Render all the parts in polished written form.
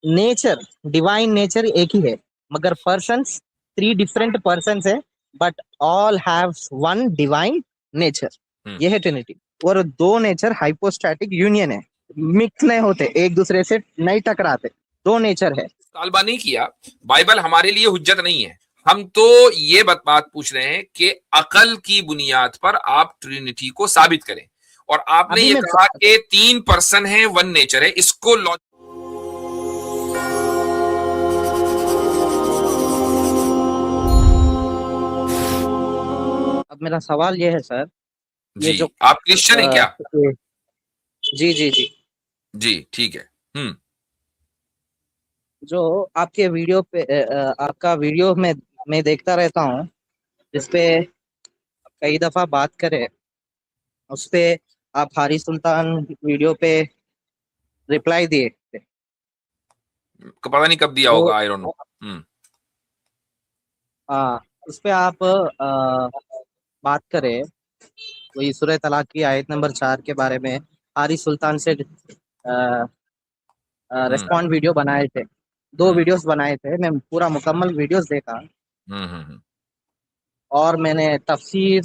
Nature, divine nature एक ही है, मगर पर्सन्स 3 डिफरेंट पर्सन्स है, but all have one divine nature. ये है ट्रिनिटी। और 2 नेचर हाइपोस्टैटिक यूनियन है, मिक्स नहीं होते, एक दूसरे से नहीं टकराते, 2 नेचर है। तालबा नहीं किया, बाइबल हमारे लिए हुज्जत नहीं है। हम तो ये बात पूछ रहे हैं कि अकल की बुनियाद पर आप ट्रिनिटी को साबित करें। और आपने ये कहा कि 3 पर्सन है, 1 नेचर है, इसको अब मेरा सवाल ये है सर, ये जो आप क्रिश्चियन हैं क्या? जी जी जी जी, ठीक है। जो आपके वीडियो पे आपका वीडियो में मैं देखता रहता हूँ, जिसपे कई दफा बात करे, उस पे आप हारिस सुल्तान वीडियो पे रिप्लाई दिए थे। पता नहीं कब दिया होगा, आई डोंट नो। हाँ, उस पे आप बात करें, वही सूरह तलाक की आयत नंबर 4 के बारे में हारिस सुल्तान से रिस्पॉन्ड वीडियो बनाए थे। 2 वीडियोस बनाए थे, मैं पूरा मुकम्मल वीडियोस देखा। और मैंने तफसीर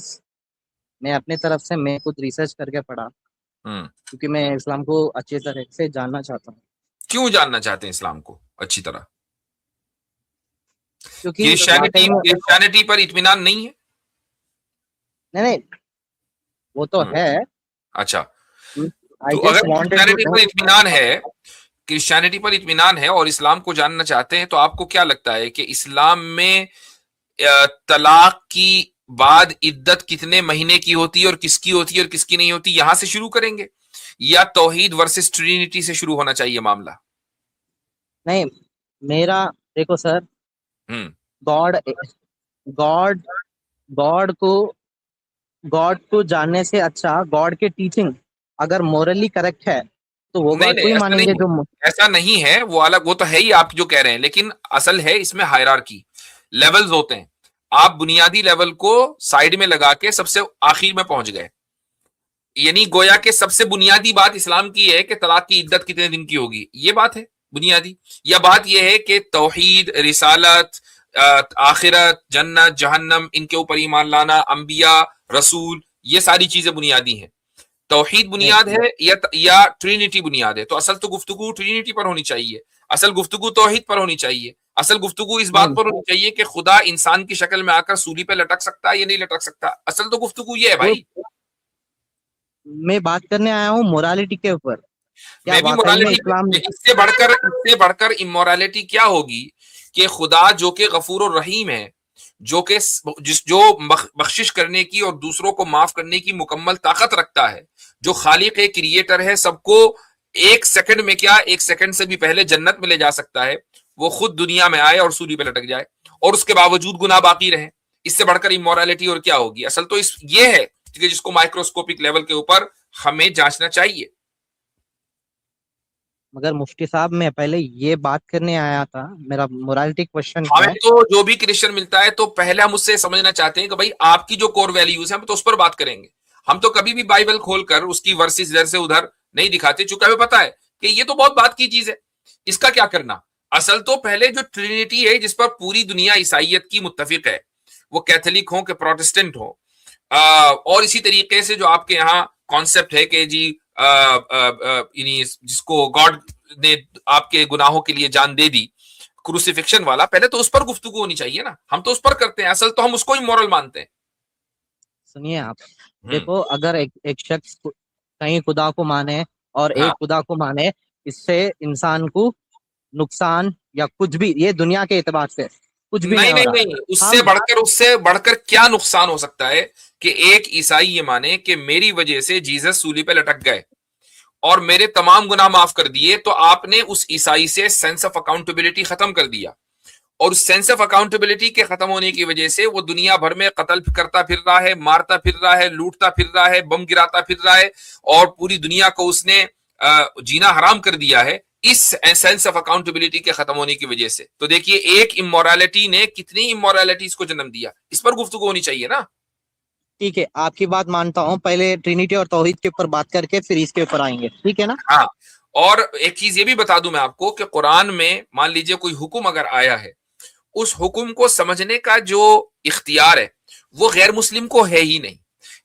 मैं अपनी तरफ से मैं खुद रिसर्च करके पढ़ा, क्योंकि मैं इस्लाम को अच्छी तरह से जानना चाहता हूँ। क्यों जानना चाहते हैं इस्लाम को अच्छी तरह? क्योंकि क्रिश्चियनिटी पर इत्मीनान नहीं है? नहीं, वो तो है। अच्छा, तो अगर क्रिश्चियनिटी पर इत्मीनान है और इस्लाम को जानना चाहते हैं, तो आपको क्या लगता है कि इस्लाम में तलाक की बाद इद्दत कितने महीने की होती है और किसकी होती है और किसकी नहीं होती, यहां से शुरू करेंगे या तौहीद वर्सेस ट्रिनिटी से शुरू होना चाहिए मामला? नहीं, मेरा देखो सर, गॉड गॉड गॉड को जानने से अच्छा गॉड के टीचिंग अगर मोरली करेक्ट है तो वो गॉड को ही मानेंगे। जो ऐसा नहीं है, वो अलग, वो तो है ही आप जो कह रहे हैं, लेकिन असल है इसमें हायरार्की, लेवल्स होते हैं। आप बुनियादी लेवल को साइड में लगा के सबसे आखिर में पहुंच गए, यानी गोया के सबसे बुनियादी बात इस्लाम की है कि तलाक की इद्दत कितने दिन की होगी, ये बात है बुनियादी। या बात यह है कि तौहीद, रिसालत, आखिरत, जन्नत, जहन्नम, इनके ऊपर ईमान लाना, अंबिया, रसूल, ये सारी चीजें बुनियादी हैं। तौहीद बुनियाद है या ट्रिनिटी बुनियाद है? तो असल तो गुफ्तगू ट्रिनिटी पर होनी चाहिए, असल गुफ्तगू तौहीद पर होनी चाहिए, असल गुफ्तगू इस बात पर होनी चाहिए कि खुदा इंसान की शक्ल में आकर सूली पे लटक सकता है या नहीं लटक सकता। असल तो गुफ्तगू ये है भाई। मैं बात करने आया हूँ मोरालिटी के ऊपर। मैं भी मोरालिटी, इससे बढ़कर इमोरालिटी क्या होगी कि खुदा जो कि गफूर और रहीम है, जो बख्शिश करने की और दूसरों को माफ करने की मुकम्मल ताकत रखता है, जो खालिक है, क्रिएटर है, सबको 1 सेकंड में क्या 1 सेकंड से भी पहले जन्नत में ले जा सकता है, वो खुद दुनिया में आए और सूली पे लटक जाए और उसके बावजूद गुनाह बाकी रहे। इससे बढ़कर इमोरालिटी और क्या होगी? असल तो ये है कि जिसको माइक्रोस्कोपिक लेवल के ऊपर हमें जांचना चाहिए। मगर मुफ्ती साहब, मैं पहले ये बात करने आया था, मेरा मोरालिटी क्वेश्चन हमें तो जो भी क्रिश्चियन मिलता है तो पहले हम उससे समझना चाहते हैं कि भाई आपकी जो कोर वैल्यूज है, हम तो उस पर बात करेंगे। हम तो कभी भी बाइबल खोलकर उसकी वर्सेस इधर से उधर नहीं दिखाते, चूंकि हमें पता है कि ये तो बहुत बात की चीज है, इसका क्या करना। असल तो पहले जो ट्रिनिटी है, जिस पर पूरी दुनिया ईसाइयत की मुत्तफिक है, वो कैथोलिक हो कि प्रोटेस्टेंट हो, और इसी तरीके से जो आपके यहाँ कॉन्सेप्ट है कि जी जिसको गॉड ने आपके गुनाहों के लिए जान दे दी, क्रूसिफिक्शन वाला, पहले तो उस पर गुफ्तगू होनी चाहिए ना। हम तो उस पर करते हैं, असल तो हम उसको ही मॉरल मानते हैं। सुनिए आप, देखो, अगर एक शख्स कहीं खुदा को माने और एक खुदा को माने, इससे इंसान को नुकसान या कुछ भी ये दुनिया के एतबार से कुछ भी नहीं, उससे बढ़कर क्या नुकसान हो सकता है कि एक ईसाई ये माने कि मेरी वजह से जीसस सूली पे लटक गए और मेरे तमाम गुनाह माफ कर दिए, तो आपने उस ईसाई से सेंस ऑफ अकाउंटेबिलिटी खत्म कर दिया, और उस सेंस ऑफ अकाउंटेबिलिटी के खत्म होने की वजह से वो दुनिया भर में कत्ल करता फिर रहा है, मारता फिर रहा है, लूटता फिर रहा है, बम गिराता फिर रहा है, और पूरी दुनिया को उसने जीना हराम कर दिया है इस सेंस ऑफ अकाउंटेबिलिटी के खत्म होने की वजह से। तो देखिए, एक इमोरालिटी ने कितनी इमोरालिटीज को जन्म दिया, इस पर गुफ्तगू होनी चाहिए ना। ठीक है, आपकी बात मानता हूँ, पहले ट्रिनिटी और तौहीद के ऊपर बात करके फिर इसके ऊपर आएंगे, ठीक है ना? हाँ, और एक चीज ये भी बता दूं मैं आपको कि कुरान में मान लीजिए कोई हुक्म अगर आया है, उस हुक्म को समझने का जो इख्तियार है वो गैर मुस्लिम को है ही नहीं।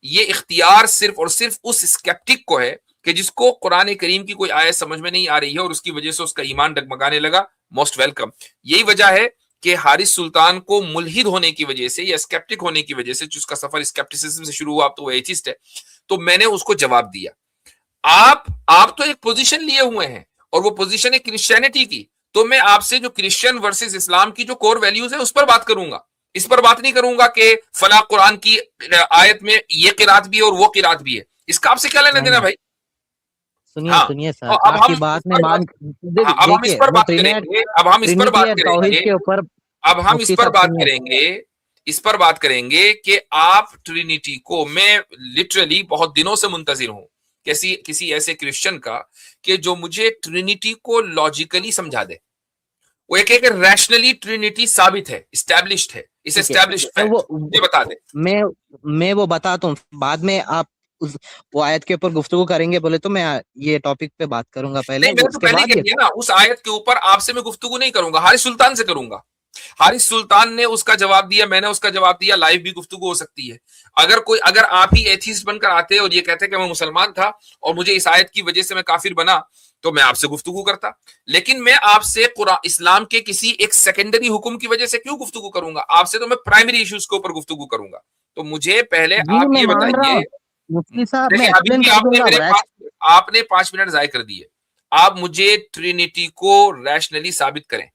ये इख्तियार सिर्फ और सिर्फ उस स्केप्टिक को है कि जिसको कुरान करीम की कोई आयत समझ में नहीं आ रही है और उसकी वजह से उसका ईमान डगमगाने लगा। Most welcome. यही वजह है कि हारिस सुल्तान को मुल्हिद होने की वजह से या स्केप्टिक होने की वजह से, जिसका सफर स्केप्टिसिज्म से शुरू हुआ, अब तो वो एथिस्ट है, तो मैंने उसको जवाब दिया। आप तो एक पोजीशन लिए हुए हैं और वो पोजीशन है क्रिश्चियनिटी की, तो मैं आपसे जो क्रिश्चियन वर्सेस इस्लाम की जो कोर वैल्यूज है उस पर बात करूंगा। इस पर बात नहीं करूंगा कि फला कुरान की आयत में ये किरात भी है और वो किरात भी है। इसका आपसे क्या लेना नहीं देना नहीं, भाई? सुनिए हाँ, सुनिए तो सर, अब हम आपकी इस बात में पर मान हाँ, अब हम इस देखिए, पर वो बात करेंगे। अब हम इस पर ट्रिनिटी बात और तौहीद करेंगे। के ऊपर। अब हम इस मुफ्ती पर साहब बात सुनिए, करेंगे। इस पर बात करेंगे कि आप ट्रिनिटी को, मैं लिटरली बहुत दिनों से मुंतजिर हूं किसी ऐसे क्रिश्चियन का कि जो मुझे ट्रिनिटी को लॉजिकली समझा दे। वो एक रैशनली ट्रिनिटी साबित है, इस्टेब्लिश्ड है, इस ठीक है। एस्टेब्लिश्ड तो फैक्ट ये बता दे। मैं मैं वो बताता हूँ, बाद में आप वो आयत के ऊपर गुफ्तगू करेंगे बोले तो मैं ये टॉपिक पे बात करूंगा पहले, नहीं, मैंने तो उसके पहले बाद कह ये। दिया ना, उस आयत के ऊपर आपसे मैं गुफ्तगू नहीं करूंगा, हारिस सुल्तान से करूंगा। हारिस सुल्तान ने उसका जवाब दिया, मैंने उसका जवाब दिया, लाइव भी गुफ्तगू हो सकती है। अगर आप ही एथीस्ट बनकर आते और ये कहते कि मैं मुसलमान था और मुझे इस आयत की वजह से मैं काफिर बना, तो मैं आपसे गुफ्तगू करता। लेकिन मैं आपसे कुरान इस्लाम के किसी एक सेकेंडरी हुक्म की वजह से क्यों गुफ्तगू करूंगा? आपसे तो मैं प्राइमरी इश्यूज के ऊपर गुफ्तगू करूंगा। तो मुझे पहले जी आप मैं ये मान रहा बताइए। हूँ मुफ्ती साहब, मैं देखिए, अभी एक्सप्लेन भी कर दूंगा। आपने 5 मिनट जाय कर दिए। आप मुझे ट्रिनिटी को रैशनली साबित करें।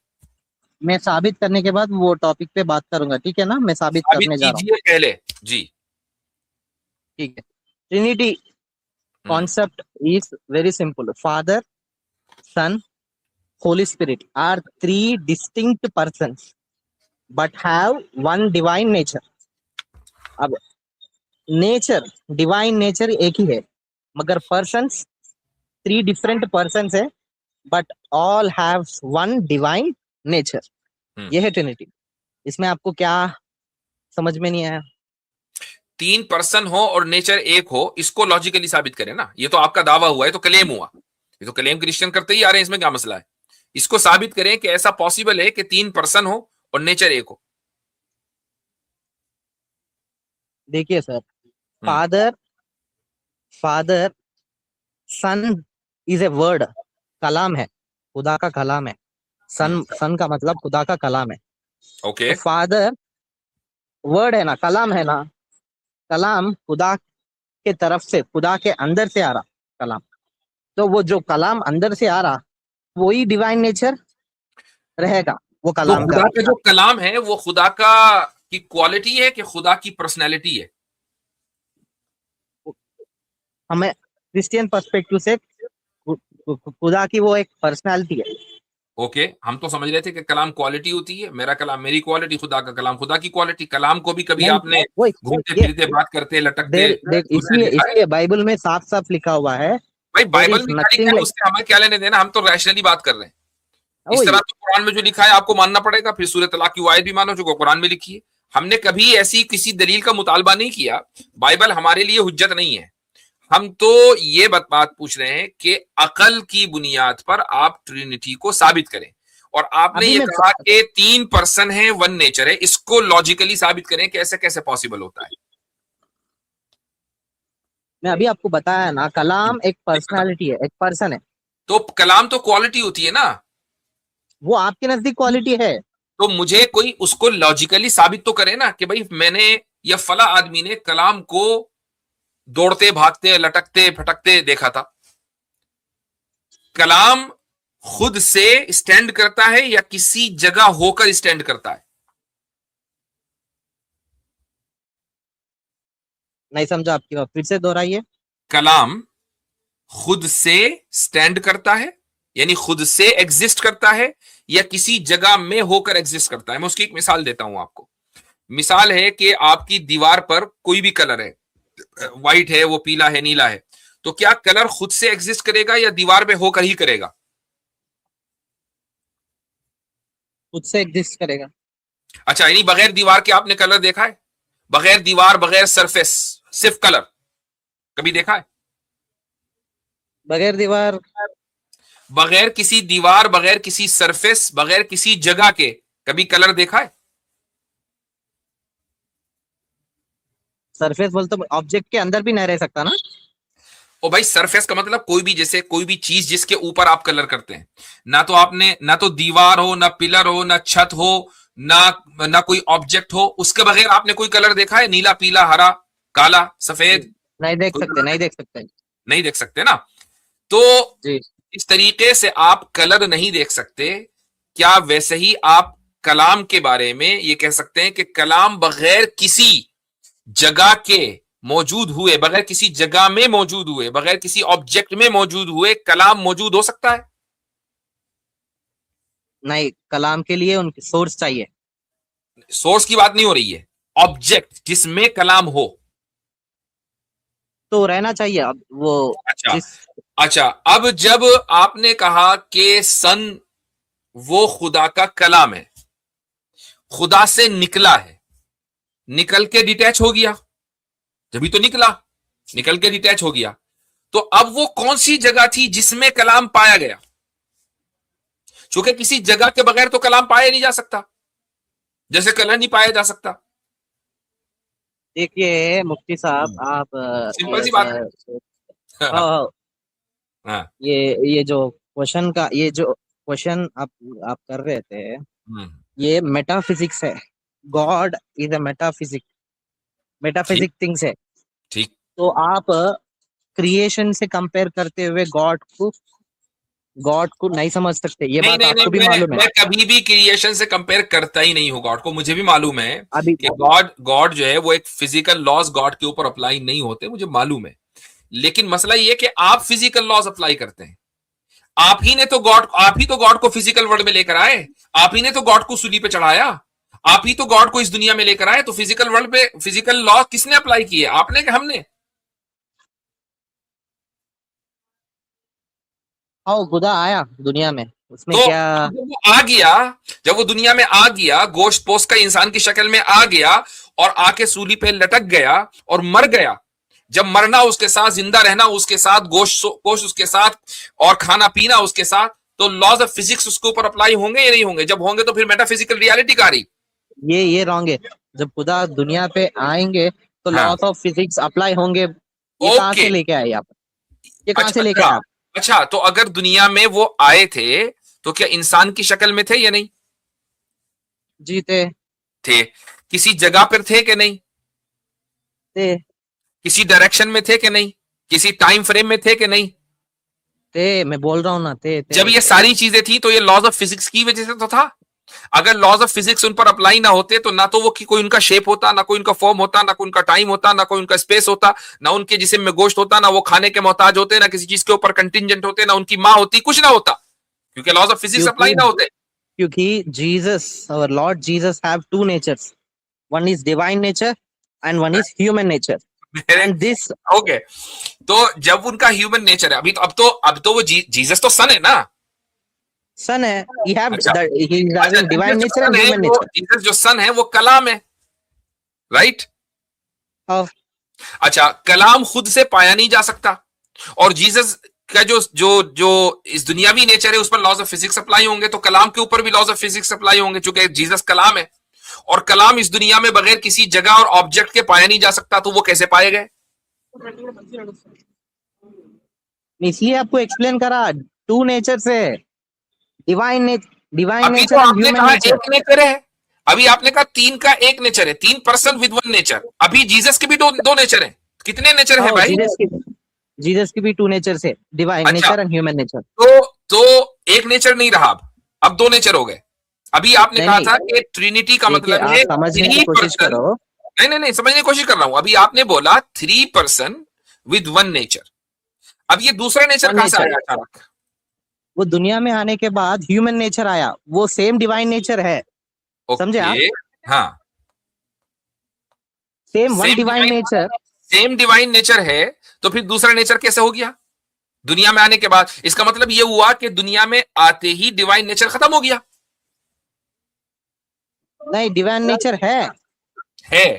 मैं साबित करने के बाद वो टॉपिक पे बात करूंगा, ठीक है ना? मैं साबित साबित करने जा रहा हूँ, कीजिए पहले जी। ठीक है। Trinity hmm concept is very simple. Father, Son, Holy Spirit are three distinct persons but have one divine nature. अब नेचर, डिवाइन नेचर एक ही है, मगर पर्सन्स थ्री डिफरेंट पर्सन्स है, but all have one divine nature. Hmm ये है Trinity. इसमें आपको क्या समझ में नहीं आया? 3 पर्सन हो और नेचर एक हो, इसको लॉजिकली साबित करें ना। ये तो आपका दावा हुआ है, तो क्लेम हुआ। ये तो क्लेम क्रिश्चियन करते ही आ रहे हैं, इसमें क्या मसला है? इसको साबित करें कि ऐसा पॉसिबल है कि 3 पर्सन हो और नेचर एक हो। देखिए sir, hmm father father son is a word, कलाम है, खुदा का कलाम है। सन सन का मतलब खुदा का कलाम है। ओके। तो फादर वर्ड है ना, कलाम है ना, कलाम खुदा के तरफ से, खुदा के अंदर से आ रहा कलाम। तो वो जो कलाम अंदर से आ रहा, वही डिवाइन नेचर रहेगा वो तो कलाम का। खुदा का जो कलाम है वो खुदा का की क्वालिटी है कि खुदा की पर्सनैलिटी है? हमें क्रिश्चियन पर्सपेक्टिव से खुदा की वो एक पर्सनालिटी है। ओके, हम तो समझ रहे थे कि कलाम क्वालिटी होती है, मेरा कलाम मेरी क्वालिटी, खुदा का कलाम खुदा की क्वालिटी। कलाम को भी कभी नहीं, आपने वो घूमते ये फिरते बात करते लटकते देर देर सुनते इसलिए देखा है? इसलिए बाइबल में साफ साफ लिखा हुआ है, भाई देर बाइबल इज में क्या लिखा नथिंग है लाइक। उससे हमें क्या लेने देना? हम तो रैशनली बात कर रहे हैं। इस तरह वही तो कुरान में जो लिखा है आपको मानना पड़ेगा, फिर सूरह तलाक की वो आयत भी मानो जो कुरान में लिखी है। हमने कभी ऐसी किसी दलील का मुतालबा नहीं किया। बाइबल हमारे लिए हुज्जत नहीं है। हम तो ये बात पूछ रहे हैं कि अकल की बुनियाद पर आप ट्रिनिटी को साबित करें। और आपने अभी ये कहा कि 3 पर्सन है, वन नेचर है, इसको लॉजिकली साबित करें कि ऐसे कैसे पॉसिबल होता है। मैं अभी आपको बताया ना, कलाम एक पर्सनालिटी है, एक पर्सन है। तो कलाम तो क्वालिटी होती है ना। वो आपके नजदीक क्वालिटी है। तो मुझे कोई उसको लॉजिकली साबित तो करे ना कि भाई मैंने या फला आदमी ने कलाम को दौड़ते भागते लटकते फटकते देखा था। कलाम खुद से स्टैंड करता है या किसी जगह होकर स्टैंड करता है? नहीं समझा आपकी बात, फिर से दोहराइए। कलाम खुद से स्टैंड करता है, यानी खुद से एग्जिस्ट करता है, या किसी जगह में होकर एग्जिस्ट करता है? मैं उसकी एक मिसाल देता हूं आपको। मिसाल है कि आपकी दीवार पर कोई भी कलर है, व्हाइट है, वो पीला है, नीला है, तो क्या कलर खुद से एग्जिस्ट करेगा या दीवार पे होकर ही करेगा? खुद से एग्जिस्ट करेगा। अच्छा, यानी बगैर दीवार के आपने कलर देखा है? बगैर दीवार, बगैर सरफेस, सिर्फ कलर कभी देखा है? बगैर दीवार बगैर किसी दीवार, बगैर किसी सरफेस, बगैर किसी जगह के कभी कलर देखा है? सरफेस बोल तो ऑब्जेक्ट के अंदर भी नहीं रह सकता ना। ओ भाई, सरफेस का मतलब कोई भी, जैसे कोई भी चीज जिसके ऊपर आप कलर करते हैं, ना तो आपने, ना तो दीवार हो, ना पिलर हो, ना छत हो, ना ना कोई ऑब्जेक्ट हो, उसके बगैर आपने कोई कलर देखा है? नीला, पीला, हरा, काला, सफेद, नहीं देख कोई सकते, कलर नहीं देख सकते। नहीं देख सकते ना। तो जी। इस तरीके से आप कलर नहीं देख सकते, क्या वैसे ही आप कलाम के बारे में ये कह सकते हैं कि कलाम बगैर किसी जगह के मौजूद हुए, बगैर किसी जगह में मौजूद हुए, बगैर किसी ऑब्जेक्ट में मौजूद हुए कलाम मौजूद हो सकता है? नहीं, कलाम के लिए उनकी सोर्स चाहिए। सोर्स की बात नहीं हो रही है, ऑब्जेक्ट जिसमें कलाम हो। तो रहना चाहिए अब वो अच्छा, जिस। अच्छा, अब जब आपने कहा कि सन वो खुदा का कलाम है, खुदा से निकला है, निकल के डिटैच हो गया, जब तो निकला, निकल के डिटैच हो गया, तो अब वो कौन सी जगह थी जिसमें कलाम पाया गया? क्योंकि किसी जगह के बगैर तो कलाम पाया नहीं जा सकता, जैसे कलर नहीं पाया जा सकता। देखिए मुफ्ती साहब, आप सिंपल सी बात है। हाँ, हाँ। ये जो क्वेश्चन का, ये जो क्वेश्चन आप कर रहे थे, हम्म, ये मेटाफिजिक्स है। गॉड इज अ मेटाफिजिक, ठीक, मेटाफिजिक थिंग्स है। ठीक। तो आप क्रिएशन से कंपेयर करते हुए गॉड को नहीं समझ सकते, ये नहीं बात नहीं नहीं, आपको भी मैं मालूम है। मैं कभी भी क्रिएशन से कंपेयर करता ही नहीं हूं गॉड को। मुझे भी मालूम है अभी कि गॉड गॉड जो है वो एक फिजिकल लॉज गॉड के ऊपर अप्लाई नहीं होते, मुझे मालूम है। लेकिन मसला ये कि आप फिजिकल लॉज अप्लाई करते हैं। आप ही तो गॉड को फिजिकल वर्ल्ड में लेकर आए। आप ही ने तो गॉड को सूली पे चढ़ाया। आप ही तो गॉड को इस दुनिया में लेकर आए। तो फिजिकल वर्ल्ड पे फिजिकल लॉ किसने अप्लाई किए, आपने कि हमने? आओ खुदा आया दुनिया में, उसमें तो क्या। जब वो आ गया, जब वो दुनिया में आ गया, गोश्त पोस्ट का इंसान की शक्ल में आ गया और आके सूली पे लटक गया और मर गया, जब मरना उसके साथ, जिंदा रहना उसके साथ, गोश्त उसके साथ और खाना पीना उसके साथ, तो लॉज ऑफ फिजिक्स उसके ऊपर अप्लाई होंगे या नहीं होंगे? जब होंगे तो फिर मेटाफिजिकल रियलिटी का रही। ये रॉन्ग है। जब खुदा दुनिया पे आएंगे तो हाँ, लॉस ऑफ फिजिक्स अप्लाई होंगे। ये कहाँ ओके। से लेके आए आप? ये कहाँ से अच्छा, लेके अच्छा, आए आप? अच्छा, तो अगर दुनिया में वो आए थे तो क्या इंसान की शक्ल में थे या नहीं? जीते थे। किसी जगह पर थे कि नहीं? थे किसी डायरेक्शन में थे कि नहीं? किसी टाइम फ्रेम में थे कि नहीं? थे मैं बोल रहा हूँ ना, जब थे। ये सारी चीजें थी तो ये लॉज ऑफ फिजिक्स की वजह से तो था। अगर लॉज ऑफ फिजिक्स उन पर अप्लाई ना होते तो ना तो वो कोई उनका शेप होता, ना कोई उनका फॉर्म होता, ना कोई उनका टाइम होता, ना कोई उनका स्पेस होता, ना उनके जिस्म में गोश्त होता, ना वो खाने के मोहताज होते, ना किसी चीज के ऊपर कंटिजेंट होते, ना उनकी माँ होती, कुछ ना होता, क्योंकि लॉज ऑफ फिजिक्स अप्लाई क्योंकि ना होते। क्योंकि Jesus, our Lord Jesus have two natures. One is divine nature and one is human nature. मेरे एंड दिस ओके, तो जब उनका ह्यूमन नेचर है, अभी तो अब तो वो जीसस तो सन है ना। सन है, he have अच्छा, he is अच्छा, having divine जीसस जो nature सन and है human वो, nature जीसस जो सन है वो कलाम है, राइट? of। अच्छा, कलाम खुद से पाया नहीं जा सकता, और जीसस का जो जो जो इस दुनियावी नेचर है उस पर लॉज ऑफ फिजिक्स अप्लाई होंगे, तो कलाम के ऊपर भी लॉज ऑफ फिजिक्स अप्लाई होंगे, चूंकि जीसस कलाम है और कलाम इस दुनिया में बगैर किसी जगह और ऑब्जेक्ट के पाया नहीं जा सकता, तो वो कैसे पाए गए? इसलिए आपको एक्सप्लेन करा, टू नेचर से, डिवाइन डिवाइन अभी तो नेचर एंड आपने ह्यूमन कहा नेचर। एक नेचर है। अभी आपने कहा तीन का एक नेचर है, 3 पर्सन विद वन नेचर। अभी जीसस के भी दो नेचर है। कितने नेचर है हाँ, भाई? जीसस की भी टू नेचर से, डिवाइन अच्छा, नेचर एंड ह्यूमन नेचर। तो एक नेचर नहीं रहा, अब 2 नेचर हो गए। अभी आपने नहीं कहा नहीं, था कि ट्रिनिटी का देखिए मतलब आप है समझने की 3 कोशिश पर्सन। करो। नहीं नहीं नहीं, समझने की कोशिश कर रहा हूं। अभी आपने बोला 3 पर्सन विद वन नेचर। अब ये दूसरा नेचर वन कहां से नेचर, आया अचानक? वो दुनिया में आने के बाद ह्यूमन नेचर आया, वो सेम डिवाइन नेचर है। समझे आप? ओके, हाँ, same one same divine divine nature. Same divine nature है, तो फिर दूसरा नेचर कैसे हो गया दुनिया में आने के बाद? इसका मतलब ये हुआ कि दुनिया में आते ही डिवाइन नेचर खत्म हो गया। नहीं, डिवाइन नेचर है,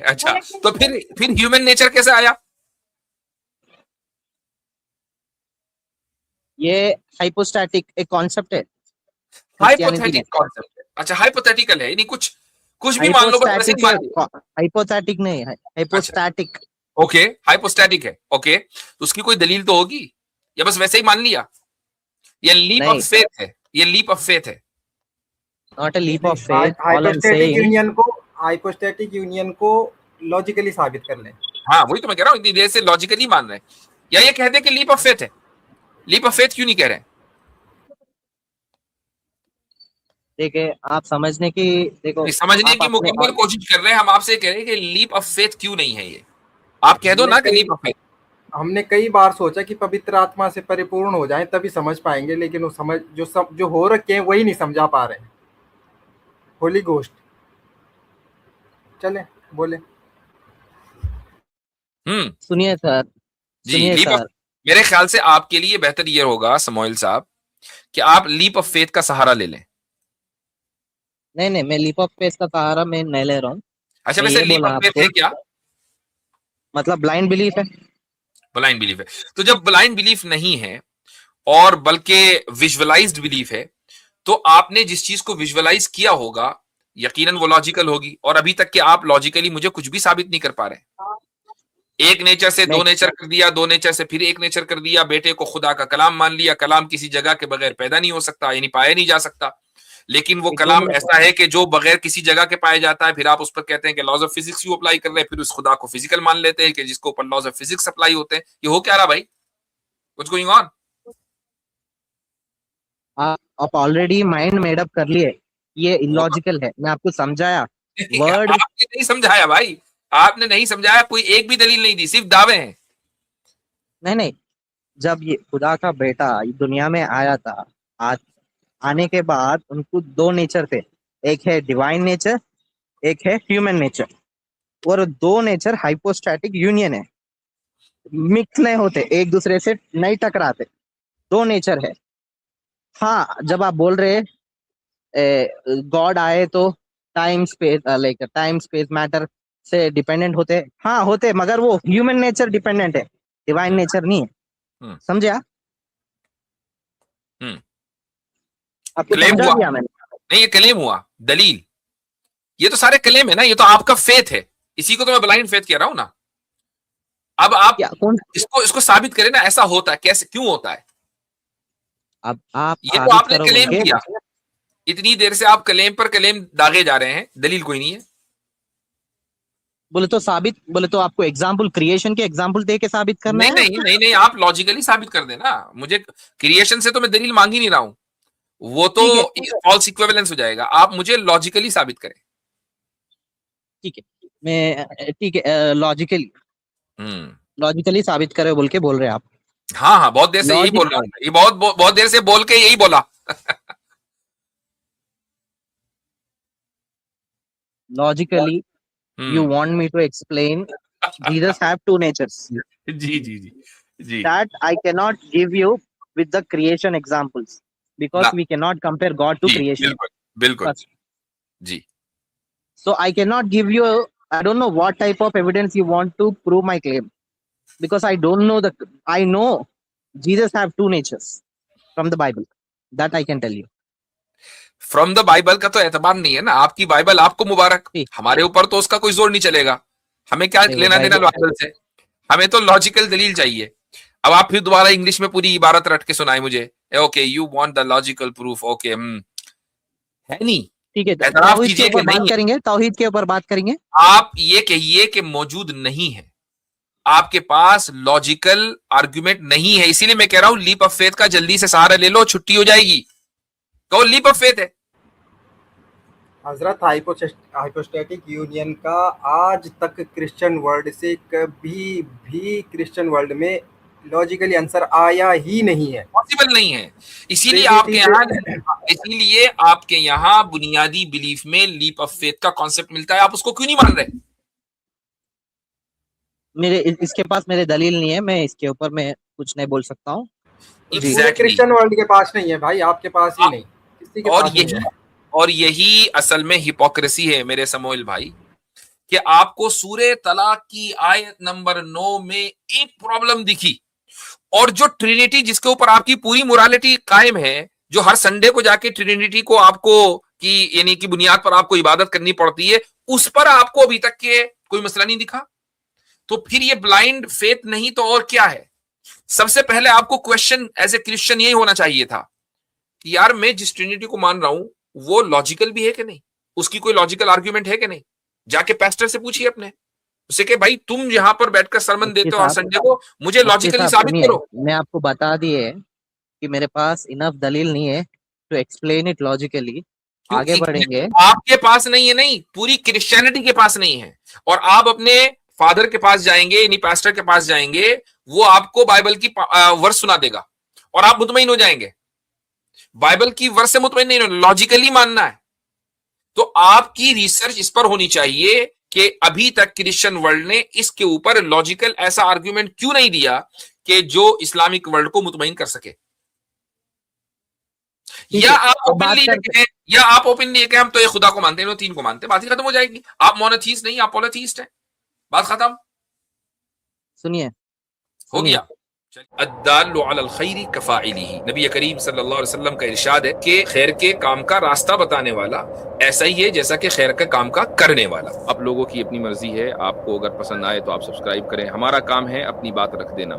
अच्छा, तो फिर ह्यूमन नेचर कैसे आया? ये हाइपोस्टैटिक एक कॉन्सेप्ट है क्रिश्चियनिटी में। हाइपोथेटिक कॉन्सेप्ट है, अच्छा हाइपोथेटिकल है, यानी कुछ कुछ भी मान लो बस वैसे ही हाइपोस्टैटिक है, मान लिया। हाइपोथेटिक नहीं है, अच्छा हाइपोस्टैटिक। ओके, हाइपोस्टैटिक है, ओके, तो उसकी कोई दलील तो होगी, या बस वैसे ही मान लिया? ये लीप ऑफ नहीं, फेथ है, ये लीप ऑफ फेथ है। नॉट अ लीप नहीं, of faith, all I am saying. Hypostatic union को लॉजिकली साबित कर लें। हाँ वही तो मैं कह रहा हूँ, इतनी देर से लॉजिकली मान रहे हैं, या ये कहते हैं कि लीप ऑफ फेथ है? लीप ऑफ फेथ क्यों नहीं कह रहे हैं? देखिए आप समझने की, देखो नहीं, समझने आप की अपने मुकम्मल कोशिश कर रहे हैं, हम आपसे कह रहे हैं कि लीप ऑफ फेथ क्यों नहीं है ये, आप कह दो हमने ना कि कई लीप ऑफ फेथ। हमने कई बार सोचा कि पवित्र आत्मा से परिपूर्ण हो जाएं तभी समझ पाएंगे, लेकिन वो समझ जो हो रखे हैं वही नहीं समझा पा रहे हैं। होली घोस्ट, चले बोले। सुनिए सर, जी, सुनिए लीप ऑफ, सर। मेरे ख्याल से आपके लिए बेहतर ये होगा समोइल साहब कि आप लीप ऑफ फेथ का सहारा ले लें। नहीं नहीं, मैं लीप ऑफ फेथ का सहारा मैं नहीं ले रहा हूँ। अच्छा मैं वैसे ये लीप बोला ऑफ फेथ आपको, है क्या? मतलब ब्लाइंड बिलीफ है। ब्लाइंड बिलीफ है, तो जब ब्लाइंड बिलीफ नहीं है और बल्कि विजुअलाइज्ड बिलीफ है, तो आपने जिस चीज को विजुअलाइज किया होगा यकीनन वो लॉजिकल होगी, और अभी तक के आप लॉजिकली मुझे कुछ भी साबित नहीं कर पा रहे। एक नेचर से दो नहीं नेचर कर दिया, दो नेचर से फिर एक नेचर कर दिया, बेटे को खुदा का कलाम मान लिया, कलाम किसी जगह के बगैर पैदा नहीं हो सकता, यानी पाया नहीं जा सकता, लेकिन वो एक दो कलाम मिनट, ऐसा है कि जो बगैर किसी जगह के पाया जाता है, फिर आप उस पर कहते हैं कि लॉज ऑफ फिजिक्स क्यों अप्लाई कर रहे हैं, फिर उस खुदा को फिजिकल मान लेते हैं कि जिसको ऊपर लॉज ऑफ फिजिक्स अप्लाई होते हैं। ये हो क्या रहा भाई, व्हाट्स गोइंग ऑन? आप ऑलरेडी माइंड मेड अप कर लिए, ये इलॉजिकल है। मैं आपको समझाया वर्ड। आपने नहीं समझाया भाई, आपने नहीं समझाया, कोई एक भी दलील नहीं दी, सिर्फ दावे हैं। नहीं नहीं, जब ये खुदा का बेटा दुनिया में आया था, आज आने के बाद उनको दो नेचर थे, एक है डिवाइन नेचर, एक है ह्यूमन नेचर। और दो नेचर हाइपोस्टैटिक यूनियन है, मिक्स नहीं होते, एक दूसरे से नहीं टकराते, दो नेचर है। हाँ, जब आप बोल रहे गॉड आए तो time space, like time space matter से डिपेंडेंट होते, हाँ होते, मगर वो ह्यूमन नेचर डिपेंडेंट है, डिवाइन नेचर नहीं है। समझे आप? आपको क्लेम समझा हुआ दिया मैंने। नहीं, ये क्लेम हुआ, दलील, ये तो सारे क्लेम है ना, ये तो आपका फेथ है, इसी को तो मैं ब्लाइंड फेथ कह रहा हूं ना। अब आप क्या कौन? इसको इसको साबित करें ना, ऐसा होता है कैसे, क्यों होता है? अब आप ये तो साबित आपने करो क्लेम बोल किया, के। इतनी देर से आप क्लेम पर क्लेम दागे जा रहे हैं, दलील कोई नहीं है। बोले तो साबित, बोले तो आपको एग्जाम्पल, क्रिएशन के एग्जाम्पल दे के साबित करना नहीं है। नहीं नहीं नहीं, आप लॉजिकली साबित कर देना, मुझे क्रिएशन से तो मैं दलील मांग ही नहीं रहा हूं, वो तो ठीक है, फॉल्स इक्विवेलेंस हो जाएगा, आप मुझे लॉजिकली साबित करें। ठीक है, मैं ठीक है, लॉजिकली, लॉजिकली साबित करे बोल के बोल रहे हैं आप। हाँ हाँ, बहुत देर से यही बोल लॉजिक, रहा हूँ, ये बहुत देर से बोल के यही बोला। Logically you want me to explain Jesus have two natures जी जी जी जी, that I cannot give you with the creation examples because ना, we cannot compare God to जी creation बिल्कुल बिल्कुल first. जी। So I cannot give you, I don't know what type of evidence you want to prove my claim because I don't know I know Jesus have two natures from the Bible, that I can tell you. From the Bible का तो एतबार नहीं है ना, आपकी Bible आपको मुबारक, ठीक। हमारे ऊपर तो उसका कोई जोर नहीं चलेगा, हमें क्या नहीं, वो लेना देना बाइबल, बाइबल से, हमें तो लॉजिकल दलील चाहिए। अब आप फिर दोबारा इंग्लिश में पूरी इबारत रट के सुनाए मुझे, okay you want the logical proof, okay है नहीं, ठीक है, एतराफ तौहीद के कीजिए कि ऊपर बात नहीं है। करेंगे, तौहीद के ऊपर बात करेंगे। आप ये कहिए कि मौजूद नहीं है, आपके पास लॉजिकल आर्गुमेंट नहीं है, इसीलिए मैं कह रहा हूं लीप ऑफ फेथ का जल्दी से सहारा ले लो, छुट्टी हो जाएगी, कहो लीप ऑफ फेथ है। हजरत हाइपोस्टैटिक यूनियन का आज तक क्रिश्चियन वर्ल्ड से कभी भी क्रिश्चियन वर्ल्ड में लॉजिकली आंसर आया ही नहीं है, पॉसिबल नहीं है, इसीलिए देखिए, आपके यहाँ, इसीलिए आपके यहाँ बुनियादी बिलीफ में लीप ऑफ फेथ का कॉन्सेप्ट मिलता है, आप उसको क्यों नहीं मान रहे? मेरे इसके पास मेरे दलील नहीं है, मैं इसके ऊपर मैं कुछ नहीं बोल सकता हूँ। पूरे क्रिश्चियन वर्ल्ड के पास नहीं है भाई, आपके पास ही नहीं, किसी के पास नहीं है। और यही असल में हिपोक्रेसी है मेरे समोइल भाई, कि आपको सूरे तलाक की आयत नंबर 9 में एक प्रॉब्लम दिखी और जो ट्रिनिटी जिसके ऊपर आपकी पूरी मोरालिटी कायम है, जो हर संडे को जाके ट्रिनिटी को आपको की यानी कि बुनियाद पर आपको इबादत करनी पड़ती है, उस पर आपको अभी तक के कोई मसला नहीं दिखा, तो फिर ये ब्लाइंड फेथ नहीं तो और क्या है? सबसे पहले आपको क्वेश्चन एज ए क्रिश्चियन यही होना चाहिए था कि यार मैं जिस ट्रिनिटी को मान रहा हूं वो लॉजिकल भी है कि नहीं, उसकी कोई लॉजिकल आर्ग्यूमेंट है कि नहीं। जाके पास्टर से पूछिए अपने, उससे कि भाई तुम यहां पर बैठकर सरमन देते हो हर संडे को, मुझे लॉजिकली साबित करो। मैं आपको बता दिए कि मेरे पास इनफ दलील नहीं है टू एक्सप्लेन इट लॉजिकली। आगे बढ़ेंगे। आपके पास नहीं है, नहीं पूरी क्रिश्चियनिटी के पास नहीं है, और आप अपने फादर के पास जाएंगे यानी पास्टर के पास जाएंगे, वो आपको बाइबल की वर्स सुना देगा और आप मुतमईन हो जाएंगे। बाइबल की वर्स से मुतमईन नहीं, लॉजिकली मानना है। तो आपकी रिसर्च इस पर होनी चाहिए कि अभी तक क्रिश्चियन वर्ल्ड ने इसके ऊपर लॉजिकल ऐसा आर्ग्यूमेंट क्यों नहीं दिया कि जो इस्लामिक वर्ल्ड को मुतमईन कर सके। या आप ओपनली कहें हम तो ये खुदा को मानते हैं, तीन को मानते हैं, बात ही खत्म हो जाएगी। आप मोनोथीस्ट नहीं, आप पॉलीथीस्ट हैं, बात खत्म। सुनिए, हो गया। अद्दाल्लु अलल खैरि कफाइलिही, नबी करीम सल्लल्लाहु अलैहि वसल्लम का इरशाद है कि खैर के काम का रास्ता बताने वाला ऐसा ही है जैसा कि खैर के काम का करने वाला। आप लोगों की अपनी मर्जी है, आपको अगर पसंद आए तो आप सब्सक्राइब करें, हमारा काम है अपनी बात रख देना।